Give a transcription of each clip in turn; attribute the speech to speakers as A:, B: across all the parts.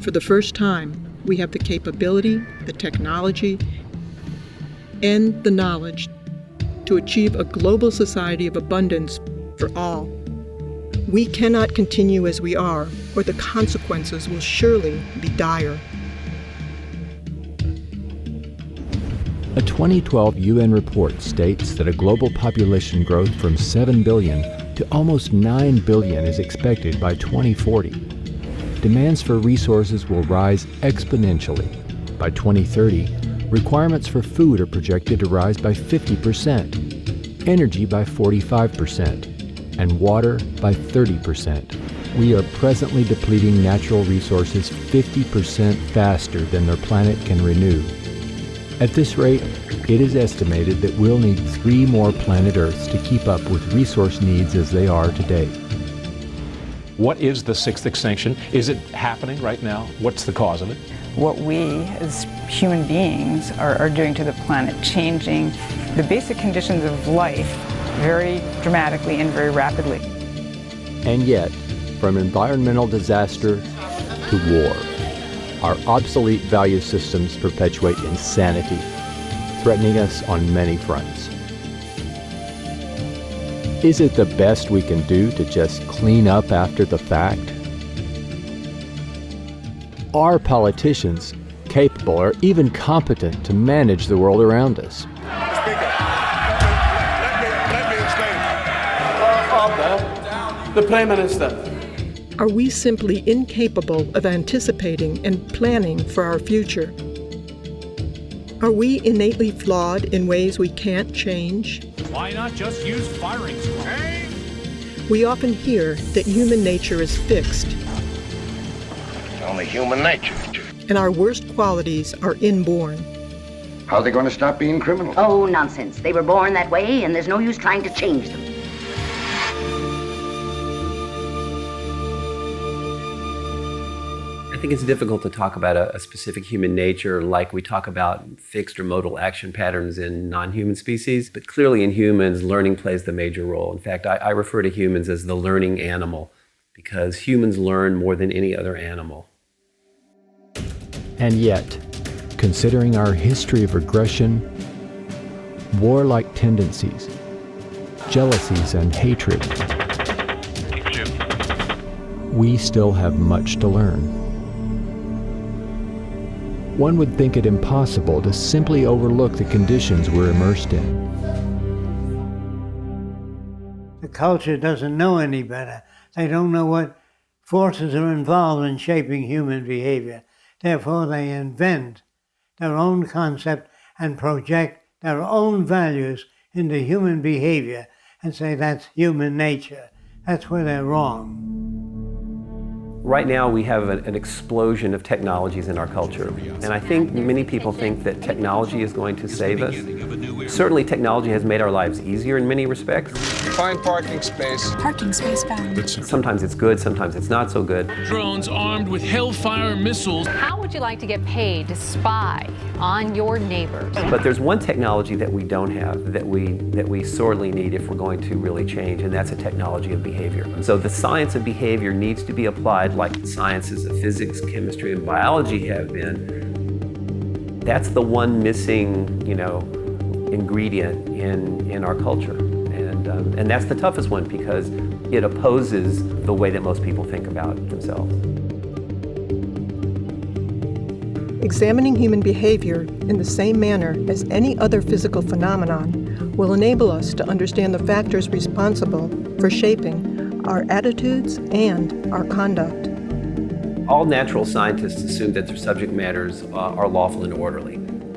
A: For the first time, we have the capability, the technology, and the knowledge to achieve a global society of abundance for all. We cannot continue as we are, or the consequences will surely be dire.
B: A 2012 UN report states that a global population growth from 7 billion to almost 9 billion is expected by 2040. Demands for resources will rise exponentially. By 2030, requirements for food are projected to rise by 50%, energy by 45%, and water by 30%. We are presently depleting natural resources 50% faster than their planet can renew. At this rate, it is estimated that we'll need 3 more planet Earths to keep up with resource needs as they are today.
C: What is the 6th extinction? Is it happening right now? What's the cause of it?
D: What we as human beings are doing to the planet, changing the basic conditions of life very dramatically and very rapidly.
B: And yet, from environmental disaster to war, our obsolete value systems perpetuate insanity, threatening us on many fronts. Is it the best we can do to just clean up after the fact? Are politicians capable or even competent to manage the world around us?
E: Speaker, let me explain.
F: The Prime Minister.
A: Are we simply incapable of anticipating and planning for our future? Are we innately flawed in ways we can't change?
G: Why not just use firing squad?
A: We often hear that human nature is fixed.
H: It's only human nature.
A: And our worst qualities are inborn.
H: How are they going to stop being criminals?
I: Oh, nonsense. They were born that way, and there's no use trying to change them.
J: I think it's difficult to talk about a specific human nature like we talk about fixed or modal action patterns in non-human species, but clearly in humans, learning plays the major role. In fact, I refer to humans as the learning animal because humans learn more than any other animal.
B: And yet, considering our history of aggression, warlike tendencies, jealousies, and hatred, we still have much to learn. One would think it impossible to simply overlook the conditions we're immersed in.
K: The culture doesn't know any better. They don't know what forces are involved in shaping human behavior. Therefore, they invent their own concept and project their own values into human behavior and say that's human nature. That's where they're wrong.
J: Right now we have an explosion of technologies in our culture, and I think many people think that technology is going to save us. Certainly technology has made our lives easier in many respects.
E: Find parking space.
L: Parking space found.
J: Sometimes it's good, sometimes it's not so good.
G: Drones armed with Hellfire missiles.
M: How would you like to get paid to spy on your neighbors?
J: But there's one technology that we don't have that we sorely need if we're going to really change, and that's a technology of behavior. So the science of behavior needs to be applied like the sciences of physics, chemistry, and biology have been. That's the one missing, ingredient in our culture. And that's the toughest one because it opposes the way that most people think about themselves.
A: Examining human behavior in the same manner as any other physical phenomenon will enable us to understand the factors responsible for shaping our attitudes and our conduct.
J: All natural scientists assume that their subject matters are lawful and orderly.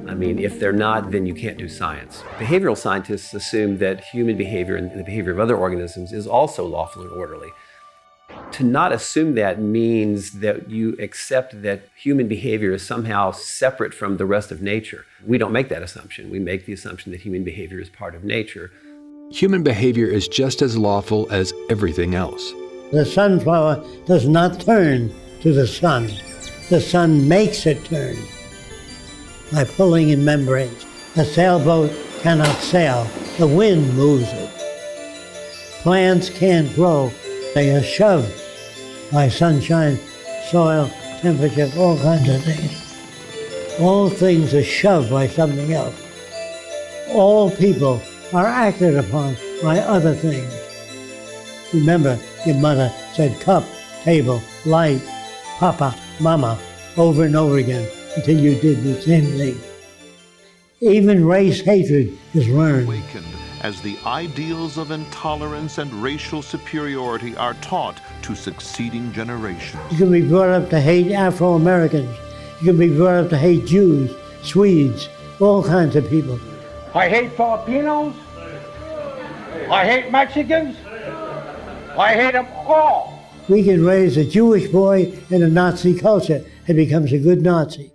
J: I mean, if they're not, then you can't do science. Behavioral scientists assume that human behavior and the behavior of other organisms is also lawful and orderly. To not assume that means that you accept that human behavior is somehow separate from the rest of nature. We don't make that assumption. We make the assumption that human behavior is part of nature.
B: Human behavior is just as lawful as everything else.
K: The sunflower does not turn to the sun. The sun makes it turn by pulling in membranes. A sailboat cannot sail. The wind moves it. Plants can't grow. They are shoved by sunshine, soil, temperature, all kinds of things. All things are shoved by something else. All people are acted upon by other things. Remember, your mother said cup, table, light, papa, mama, over and over again until you did the same thing. Even race hatred is learned.
F: Awakened as the ideals of intolerance and racial superiority are taught to succeeding generations.
K: You can be brought up to hate Afro-Americans. You can be brought up to hate Jews, Swedes, all kinds of people.
L: I hate Filipinos. I hate Mexicans. I hate them all.
K: We can raise a Jewish boy in a Nazi culture and becomes a good Nazi.